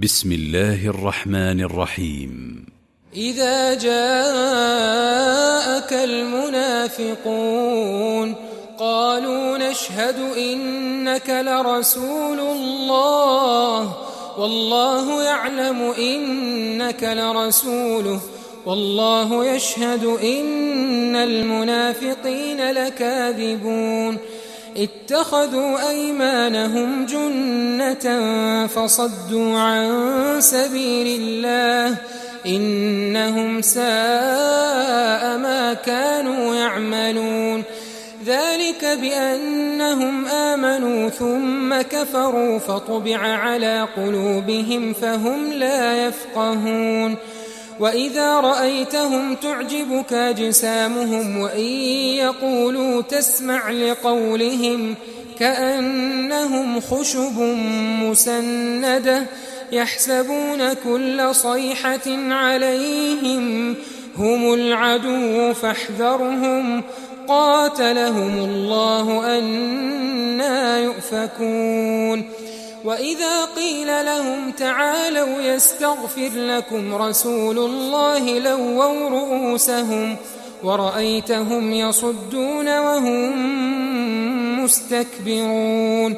بسم الله الرحمن الرحيم. إذا جاءك المنافقون قالوا نشهد إنك لرسول الله والله يعلم إنك لرسوله والله يشهد إن المنافقين لكاذبون اتخذوا أيمانهم جنة فصدوا عن سبيل الله إنهم ساء ما كانوا يعملون ذلك بأنهم آمنوا ثم كفروا فطبع على قلوبهم فهم لا يفقهون وإذا رأيتهم تعجبك أجسامهم وإن يقولوا تسمع لقولهم كأنهم خشب مسندة يحسبون كل صيحة عليهم هم العدو فاحذرهم قاتلهم الله أنى يؤفكون وإذا قيل لهم تعالوا يستغفر لكم رسول الله لووا رؤوسهم ورأيتهم يصدون وهم مستكبرون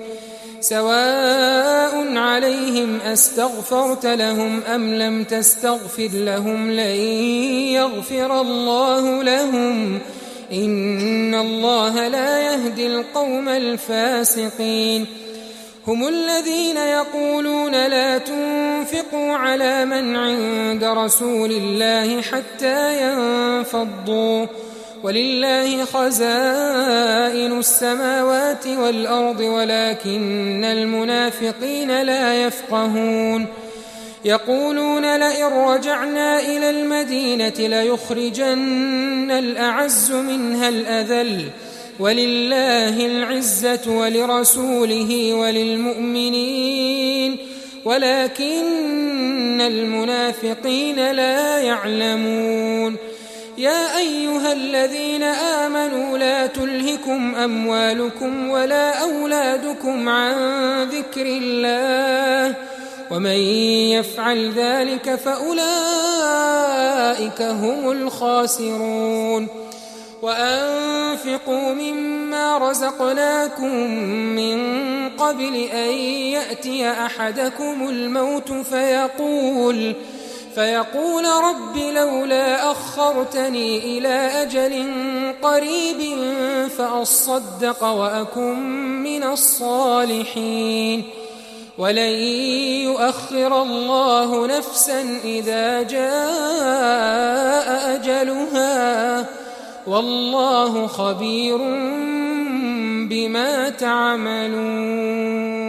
سواء عليهم أستغفرت لهم أم لم تستغفر لهم لن يغفر الله لهم إن الله لا يهدي القوم الفاسقين هم الذين يقولون لا تنفقوا على من عند رسول الله حتى ينفضوا ولله خزائن السماوات والأرض ولكن المنافقين لا يفقهون يقولون لئن رجعنا إلى المدينة ليخرجن الأعز منها الأذل ولله العزة ولرسوله وللمؤمنين ولكن المنافقين لا يعلمون يا أيها الذين آمنوا لا تلهكم أموالكم ولا أولادكم عن ذكر الله ومن يفعل ذلك فأولئك هم الخاسرون وأنفقوا مما رزقناكم من قبل أن يأتي أحدكم الموت فيقول رب لولا أخرتني إلى أجل قريب فأصدق وأكن من الصالحين ولن يؤخر الله نفسا إذا جاء أجلها والله خبير بما تعملون.